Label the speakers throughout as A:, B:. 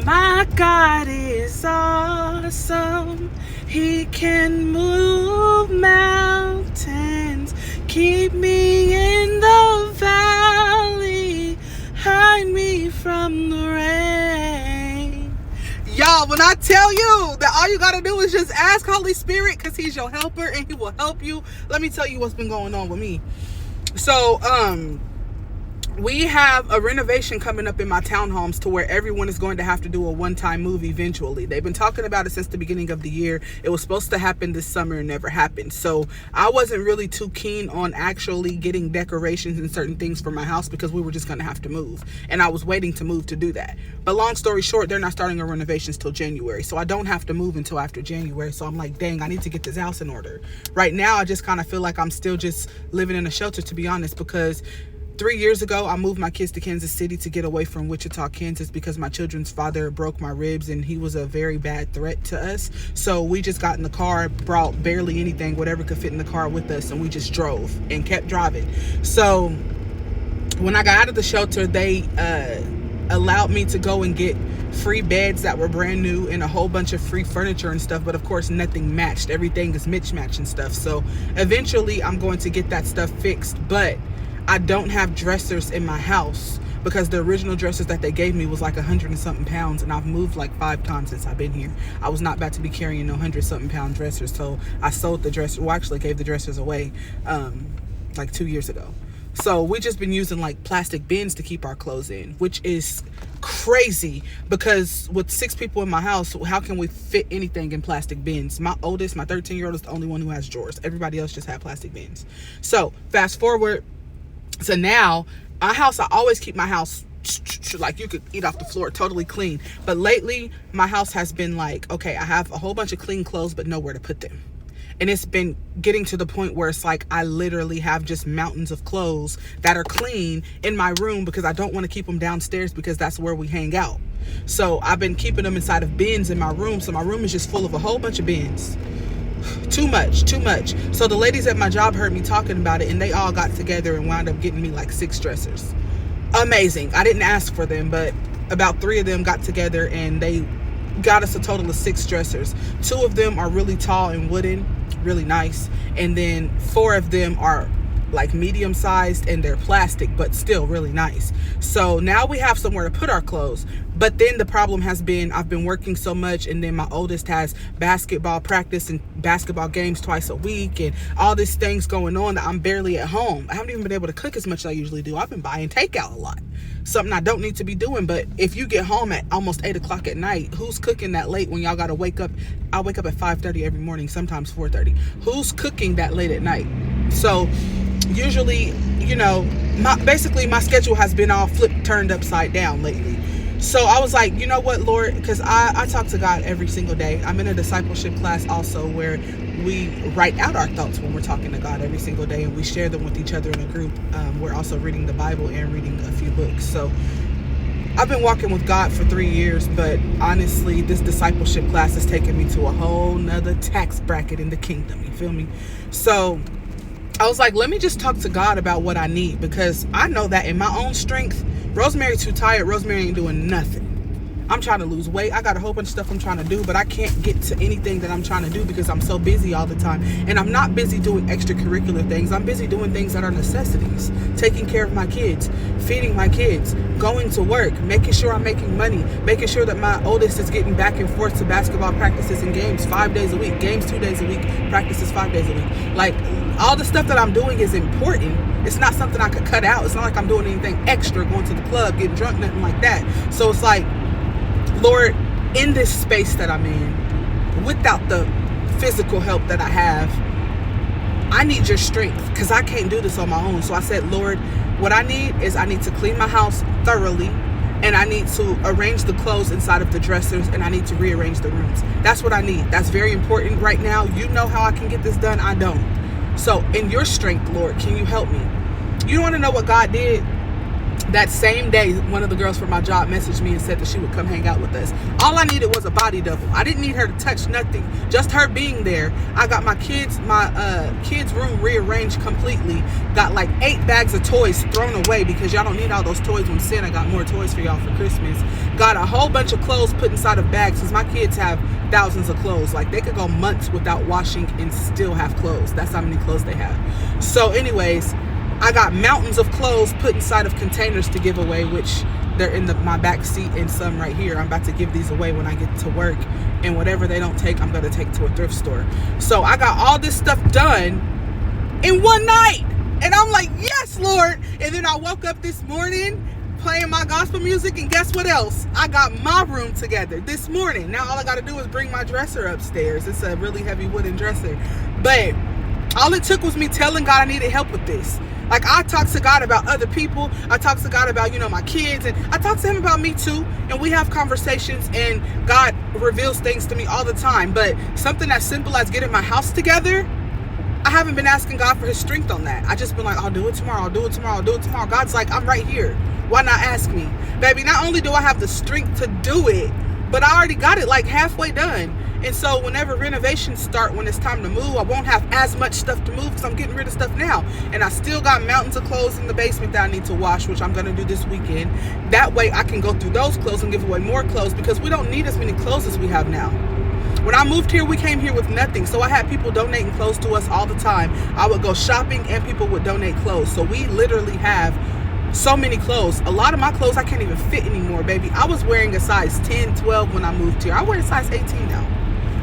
A: My God is awesome. He can move mountains. Keep me in the valley. Hide me from the rain. Y'all, when I tell you that all you gotta do is just ask Holy Spirit, because he's your helper and he will help you. Let me tell you what's been going on with me. So, we have a renovation coming up in my townhomes to where everyone is going to have to do a one-time move eventually. They've been talking about it since the beginning of the year. It was supposed to happen this summer and never happened. So I wasn't really too keen on actually getting decorations and certain things for my house because we were just going to have to move. And I was waiting to move to do that. But long story short, they're not starting our renovations till January. So I don't have to move until after January. So I'm like, dang, I need to get this house in order. Right now, I just kind of feel like I'm still just living in a shelter, to be honest, because 3 years ago, I moved my kids to Kansas City to get away from Wichita, Kansas, because my children's father broke my ribs and he was a very bad threat to us. So we just got in the car, brought barely anything, whatever could fit in the car with us, and we just drove and kept driving. So when I got out of the shelter, they allowed me to go and get free beds that were brand new and a whole bunch of free furniture and stuff, but of course nothing matched. Everything is mismatched and stuff. So eventually I'm going to get that stuff fixed, but I don't have dressers in my house because the original dressers that they gave me was like 100 and something pounds, and I've moved like 5 times since I've been here. I was not about to be carrying no 100 something pound dressers, so I sold the dressers. Well, actually gave the dressers away like 2 years ago. So we just been using like plastic bins to keep our clothes in, which is crazy because with 6 people in my house, how can we fit anything in plastic bins? My oldest, my 13-year-old, is the only one who has drawers. Everybody else just had plastic bins. So fast forward. So now, my house, I always keep my house like you could eat off the floor, totally clean. But lately, my house has been like, okay, I have a whole bunch of clean clothes, but nowhere to put them. And it's been getting to the point where it's like I literally have just mountains of clothes that are clean in my room because I don't want to keep them downstairs because that's where we hang out. So I've been keeping them inside of bins in my room. So my room is just full of a whole bunch of bins. Too much. So the ladies at my job heard me talking about it and they all got together and wound up getting me like 6 dressers. Amazing. I didn't ask for them, but about 3 of them got together and they got us a total of 6 dressers. 2 of them are really tall and wooden, really nice. And then 4 of them are like medium sized and they're plastic, but still really nice. So now we have somewhere to put our clothes. But then the problem has been I've been working so much, and then my oldest has basketball practice and basketball games twice a week and all these things going on that I'm barely at home. I haven't even been able to cook as much as I usually do. I've been buying takeout a lot, something I don't need to be doing. But if you get home at almost 8 o'clock at night, who's cooking that late when y'all gotta wake up? I wake up at 5:30 every morning, sometimes 4:30. Who's cooking that late at night? So usually, you know, basically my schedule has been all turned upside down lately. So I was like, you know what, Lord, because I talk to God every single day. I'm in a discipleship class also where we write out our thoughts when we're talking to God every single day, and we share them with each other in a group. We're also reading the Bible and reading a few books. So I've been walking with God for 3 years, but honestly, this discipleship class has taken me to a whole nother tax bracket in the kingdom. You feel me? So I was like, let me just talk to God about what I need, because I know that in my own strength, Rosemary too tired. Rosemary ain't doing nothing. I'm trying to lose weight. I got a whole bunch of stuff I'm trying to do, but I can't get to anything that I'm trying to do because I'm so busy all the time. And I'm not busy doing extracurricular things. I'm busy doing things that are necessities. Taking care of my kids, feeding my kids, going to work, making sure I'm making money, making sure that my oldest is getting back and forth to basketball practices and games 5 days a week, games 2 days a week, practices 5 days a week. Like, all the stuff that I'm doing is important. It's not something I could cut out. It's not like I'm doing anything extra, going to the club, getting drunk, nothing like that. So it's like, Lord, in this space that I'm in, without the physical help that I have, I need your strength because I can't do this on my own. So I said, Lord, what I need is I need to clean my house thoroughly, and I need to arrange the clothes inside of the dressers, and I need to rearrange the rooms. That's what I need. That's very important right now. You know how I can get this done. I don't. So in your strength, Lord, can you help me? You want to know what God did? That same day, one of the girls from my job messaged me and said that she would come hang out with us. All I needed was a body double. I didn't need her to touch nothing. Just her being there. I got my kids' room rearranged completely. Got like 8 bags of toys thrown away because y'all don't need all those toys when Santa got more toys for y'all for Christmas. Got a whole bunch of clothes put inside of bags because my kids have thousands of clothes. Like, they could go months without washing and still have clothes. That's how many clothes they have. So anyways, I got mountains of clothes put inside of containers to give away, which they're in my back seat and some right here. I'm about to give these away when I get to work, and whatever they don't take, I'm going to take to a thrift store. So I got all this stuff done in one night, and I'm like, yes, Lord. And then I woke up this morning playing my gospel music, and guess what else? I got my room together this morning. Now all I got to do is bring my dresser upstairs. It's a really heavy wooden dresser, but all it took was me telling God I needed help with this. Like, I talk to God about other people. I talk to God about, my kids. And I talk to him about me too. And we have conversations, and God reveals things to me all the time. But something as simple as getting my house together, I haven't been asking God for his strength on that. I just been like, I'll do it tomorrow. I'll do it tomorrow. I'll do it tomorrow. God's like, I'm right here. Why not ask me? Baby, not only do I have the strength to do it, but I already got it like halfway done. And so whenever renovations start, when it's time to move, I won't have as much stuff to move because I'm getting rid of stuff now. And I still got mountains of clothes in the basement that I need to wash, which I'm going to do this weekend. That way I can go through those clothes and give away more clothes, because we don't need as many clothes as we have now. When I moved here, we came here with nothing. So I had people donating clothes to us all the time. I would go shopping and people would donate clothes. So we literally have so many clothes. A lot of my clothes I can't even fit anymore, baby. I was wearing a size 10, 12 when I moved here. I wear a size 18 now.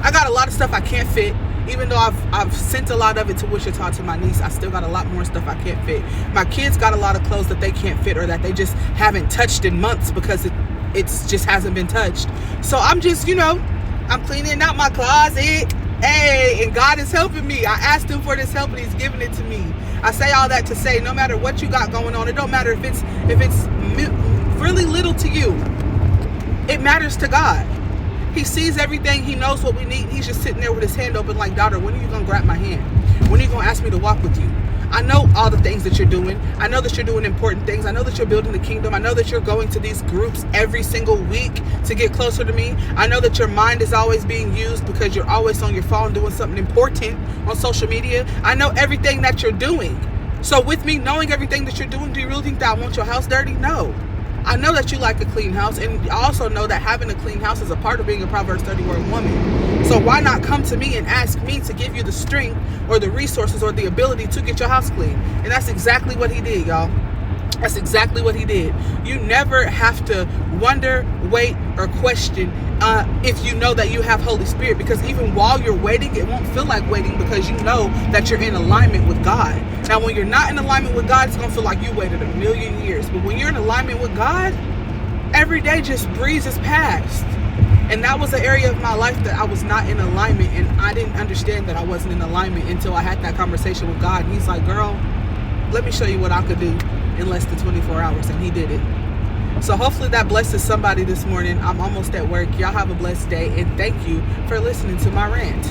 A: I got a lot of stuff I can't fit. Even though I've sent a lot of it to Wichita to my niece, I still got a lot more stuff I can't fit. My kids got a lot of clothes that they can't fit, or that they just haven't touched in months because it's just hasn't been touched. So I'm just, I'm cleaning out my closet. Hey, and God is helping me. I asked him for this help, and he's giving it to me. I say all that to say, no matter what you got going on, it don't matter if it's really little to you. It matters to God. He sees everything. He knows what we need. He's just sitting there with his hand open like, daughter, when are you going to grab my hand? When are you going to ask me to walk with you? I know all the things that you're doing. I know that you're doing important things. I know that you're building the kingdom. I know that you're going to these groups every single week to get closer to me. I know that your mind is always being used because you're always on your phone doing something important on social media. I know everything that you're doing. So with me knowing everything that you're doing, do you really think that I want your house dirty? No. I know that you like a clean house, and I also know that having a clean house is a part of being a Proverbs 30-word woman. So why not come to me and ask me to give you the strength or the resources or the ability to get your house clean? And that's exactly what he did, y'all. That's exactly what he did. You never have to wonder, wait, or question if you know that you have Holy Spirit, because even while you're waiting, it won't feel like waiting because you know that you're in alignment with God. Now, when you're not in alignment with God, it's going to feel like you waited a million years. But when you're in alignment with God, every day just breezes past. And that was an area of my life that I was not in alignment, and I didn't understand that I wasn't in alignment until I had that conversation with God. And he's like, girl, let me show you what I could do in less than 24 hours. And he did it. So hopefully that blesses somebody this morning. I'm almost at work. Y'all have a blessed day, and thank you for listening to my rant.